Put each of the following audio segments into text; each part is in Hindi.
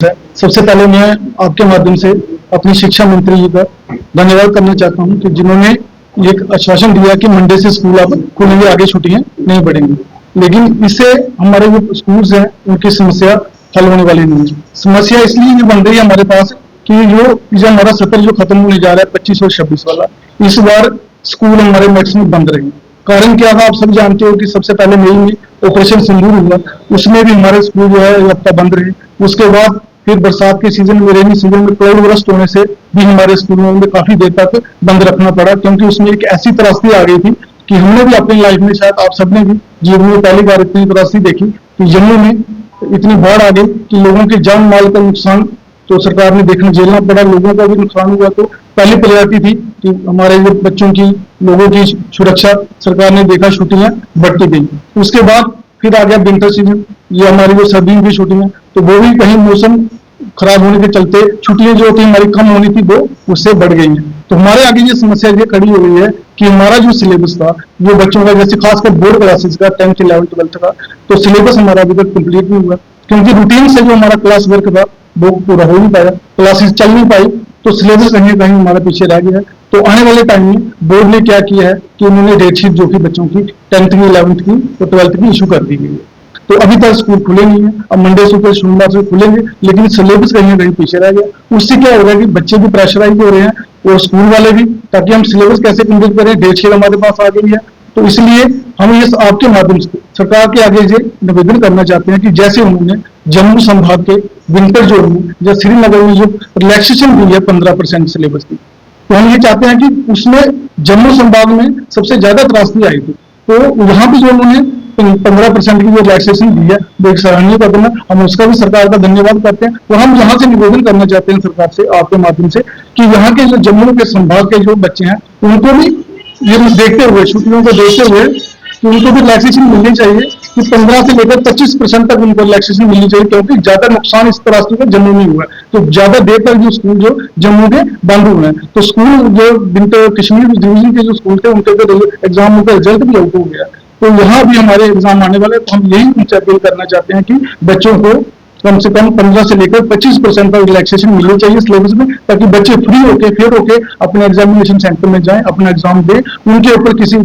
है। सबसे पहले मैं आपके माध्यम से अपनी शिक्षा मंत्री जी का धन्यवाद करना चाहता हूं कि जिन्होंने एक आश्वासन दिया कि मंडे से स्कूल अब खुलेंगे, आगे छुट्टियां नहीं बढ़ेंगी। लेकिन इससे हमारे जो स्कूल्स हैं उनकी समस्या हल होने वाली नहीं है। समस्या इसलिए भी बन रही है हमारे पास कि जो हमारा सत्र जो खत्म होने जा रहा है 25 और 26 वाला, इस बार स्कूल हमारे मैक्सिमम बंद रहे। कारण क्या था आप सब जानते हो कि सबसे पहले मई में ऑपरेशन सिंदूर हुआ, उसमें भी हमारे स्कूल जो है हफ्ता बंद रहे। उसके बाद फिर बरसात के सीजन में, रेनी सीजन में क्लाउड बरस्ट होने से भी हमारे स्कूलों में काफी देर तक बंद रखना पड़ा, क्योंकि उसमें एक ऐसी त्रासदी आ गई थी कि हमने भी अपनी लाइफ में, शायद आप सबने भी जीवन में पहली बार इतनी त्रासदी देखी कि जम्मू में इतनी बाढ़ आ गई कि लोगों के जान माल का नुकसान तो सरकार ने देखना झेलना पड़ा, लोगों का भी नुकसान हुआ। तो पहली प्रायोरिटी थी कि हमारे जो बच्चों की, लोगों की सुरक्षा, सरकार ने देखा छुट्टियां बढ़ती गई। उसके बाद फिर आ गया विंटर सीजन, ये हमारी जो सर्दियों की छुट्टियां, तो वो भी कहीं मौसम खराब होने के चलते छुट्टियां जो थी हमारी कम होनी थी वो उससे बढ़ गई हैं। तो हमारे आगे ये समस्या ये खड़ी हो गई है कि हमारा जो सिलेबस था वो बच्चों का, जैसे खासकर बोर्ड क्लासेस का 10th 11th 12th का, तो सिलेबस हमारा अभी तक कंप्लीट नहीं हुआ, क्योंकि रूटीन से जो हमारा क्लास वर्क था वो पूरा हो नहीं पाया, क्लासेस चल नहीं पाई, तो सिलेबस कहीं ना कहीं हमारा पीछे रह गया है। तो आने वाले टाइम में बोर्ड ने क्या किया है कि उन्होंने डेटशीट जो कि बच्चों की 10th की 11th की और 12th की इशू कर दी गई है। तो अभी तक स्कूल खुले नहीं है, अब मंडे से ऊपर सोमवार से खुलेंगे, लेकिन सिलेबस कहीं ना कहीं पीछे रह गया। उससे क्या हो रहा है कि बच्चे भी प्रेशराइज हो रहे हैं और स्कूल वाले भी, ताकि हम सिलेबस कैसे कंप्लीट करें, डेटशीट हमारे पास आ गई है। तो इसलिए हम इस आपके माध्यम से सरकार के आगे ये निवेदन करना चाहते हैं कि जैसे उन्होंने जम्मू संभाग के विंटर जोन में या श्रीनगर में जो रिलैक्सेशन दी है 15% सिलेबस की, तो हम ये चाहते हैं कि उसमें जम्मू संभाग में सबसे ज्यादा त्रासदी आई थी, तो वहां भी जो उन्होंने 15% की जो रिलैक्सेशन दी है वो एक सराहनीय कदम है, हम उसका भी सरकार का धन्यवाद करते हैं। और हम यहाँ से निवेदन करना चाहते हैं सरकार से आपके माध्यम से कि यहाँ के जो जम्मू के संभाग के जो बच्चे हैं उनको भी ये देखते हुए, छुट्टियों को देखते हुए, कि उनको भी रिलैक्सेशन मिलनी चाहिए कि 15 से लेकर 25% तक उनको रिलैक्सेशन मिलनी चाहिए, क्योंकि ज्यादा नुकसान इस तरह से जम्मू में हुआ है। तो ज्यादा देर तक जो स्कूल जो जम्मू के बंद हुए हैं, तो स्कूल जो विंटर कश्मीर डिवीजन के जो स्कूल थे उनके एग्जाम का रिजल्ट भी आउट हो गया, तो यहाँ भी हमारे एग्जाम आने वाले, तो हम यही उनसे अपील करना चाहते हैं कि बच्चों को कम से कम 15 से लेकर 25% तक रिलैक्सेशन मिलनी चाहिए सिलेबस में, ताकि बच्चे फ्री होके फिर होके अपने एग्जामिनेशन सेंटर में जाएं, अपना एग्जाम दें, उनके ऊपर किसी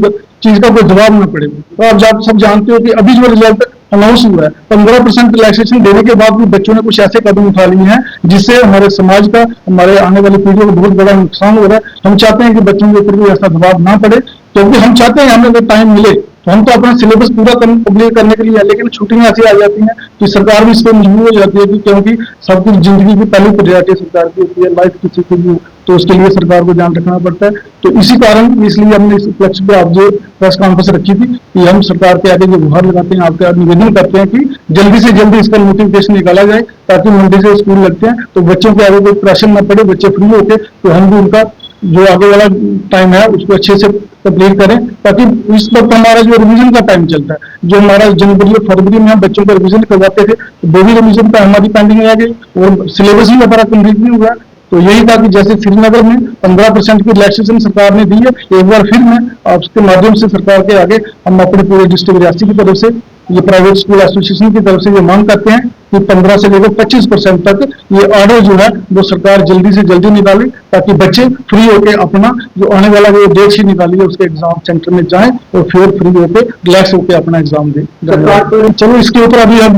चीज का कोई दबाव न पड़े। तो आप सब जानते हो कि अभी जो रिजल्ट अनाउंस हुआ है 15% रिलैक्सेशन देने के बाद भी बच्चों ने कुछ ऐसे कदम उठा लिए हैं जिससे हमारे समाज का, हमारे आने वाली पीढ़ियों को बहुत बड़ा नुकसान हो रहा है। हम चाहते हैं कि बच्चों के ऊपर भी ऐसा दबाव ना पड़े, क्योंकि हम चाहते हैं हमें अगर टाइम मिले तो हम तो अपना सिलेबस पूरा कंप्लीट करने के लिए है, लेकिन छुट्टियां ऐसी आ जाती हैं कि सरकार भी इस पर मजबूर हो जाती है कि क्योंकि सब कुछ जिंदगी की पहली प्रायोरिटी सरकार की होती है, लाइफ किसी की भी, तो उसके लिए सरकार को ध्यान रखना पड़ता है। तो इसी कारण, इसलिए हमने इस उपलक्ष्य पे आप जो प्रेस कॉन्फ्रेंस रखी थी कि हम सरकार के आगे जो गुहार लगाते हैं, आपके निवेदन करते हैं कि जल्दी से जल्दी इसका नोटिफिकेशन निकाला जाए, ताकि मंडे से स्कूल लगते हैं तो बच्चों के आगे कोई प्रेशर न पड़े, बच्चे फ्री होके तो हम भी उनका जो आगे वाला टाइम है उसको अच्छे से कंप्लीट करें, ताकि इस वक्त हमारा जो रिवीजन का टाइम चलता है, जो हमारा जनवरी और फरवरी में हम बच्चों को रिवीजन करवाते थे, वो भी रिवीजन पे हमारी पेंडिंग रह गई और सिलेबस ही हमारा कंप्लीट नहीं हुआ। तो यही था कि जैसे श्रीनगर में 15% की रिलैक्सेशन सरकार ने दी है, एक बार फिर मैं आपके माध्यम से सरकार के आगे हम अपने पूरे डिस्ट्रिक्ट रियासी की तरफ से, ये प्राइवेट स्कूल एसोसिएशन की तरफ से ये मांग करते हैं कि 15 से लेकर 25% तक ये ऑर्डर जो है वो सरकार जल्दी से जल्दी निकाले, ताकि बच्चे फ्री होकर अपना जो आने वाला वो डेट शीट निकाली है उसके एग्जाम सेंटर में जाएं और फिर फ्री होकर रिलैक्स होकर अपना एग्जाम दें। चलो इसके ऊपर अभी हम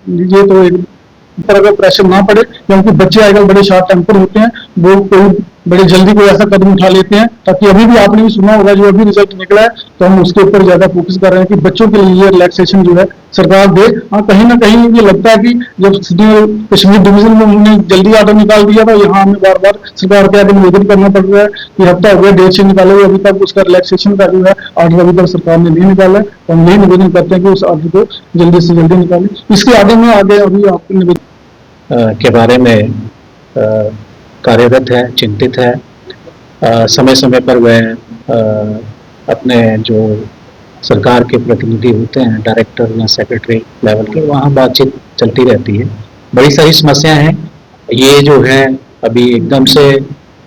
ये तो एक पर अगर प्रेशर ना पड़े, क्योंकि बच्चे आजकल बड़े शॉर्ट टेम्पर होते हैं, वो कोई बड़े जल्दी कोई ऐसा कदम उठा लेते हैं, ताकि अभी भी आपने भी सुना होगा जो अभी रिजल्ट निकला है, तो हम उसके ऊपर ज्यादा फोकस कर रहे हैं कि बच्चों के लिए रिलैक्सेशन जो है सरकार दे। हाँ, कहीं ना कहीं ये लगता है कि जब कश्मीर डिवीजन में उन्होंने जल्दी ऑर्डर निकाल दिया था, यहाँ हमें बार बार सरकार के आगे निवेदन करना पड़ रहा है कि हफ्ता हो गया डेट से निकाले हुए, अभी तक उसका रिलैक्सेशन का जो है ऑर्डर अभी तक सरकार ने नहीं निकाला है। तो हम यही निवेदन करते हैं कि उस ऑर्डर को जल्दी से जल्दी निकालें। इसके आगे में आगे अभी आपको निवेदन के बारे में कार्यरत है, चिंतित है। समय समय पर वह अपने जो सरकार के प्रतिनिधि होते हैं, डायरेक्टर या सेक्रेटरी लेवल के, वहाँ बातचीत चलती रहती है। बड़ी सारी समस्याएं हैं। ये जो है अभी एकदम से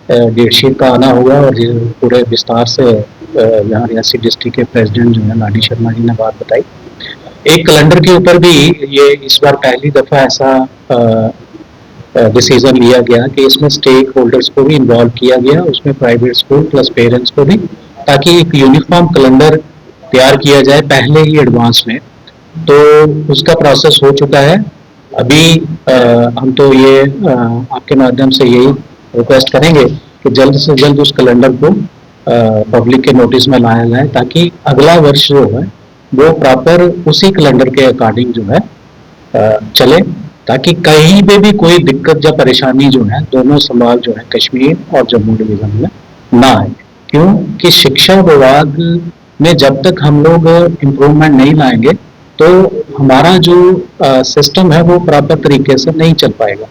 डेटशीट का आना हुआ और पूरे विस्तार से यहाँ रियासी डिस्ट्रिक्ट के प्रेसिडेंट जो है लाडी शर्मा जी ने बात बताई। एक कैलेंडर के ऊपर भी ये इस बार पहली दफा ऐसा डिसीजन लिया गया कि इसमें स्टेक होल्डर्स को भी इन्वॉल्व किया गया, उसमें प्राइवेट स्कूल प्लस पेरेंट्स को भी, ताकि एक यूनिफॉर्म कैलेंडर तैयार किया जाए पहले ही एडवांस में। तो उसका प्रोसेस हो चुका है। अभी हम तो ये आपके माध्यम से यही रिक्वेस्ट करेंगे कि जल्द से जल्द उस कैलेंडर को पब्लिक के नोटिस में लाया जाए, ताकि अगला वर्ष जो है वो प्रॉपर उसी कैलेंडर के अकॉर्डिंग जो है चले, ताकि कहीं पे भी कोई दिक्कत या परेशानी जो है दोनों संभाग जो है कश्मीर और जम्मू डिवीजन में ना आए। क्यों कि शिक्षा विभाग में जब तक हम लोग इम्प्रूवमेंट नहीं लाएंगे तो हमारा जो सिस्टम है वो प्रॉपर तरीके से नहीं चल पाएगा।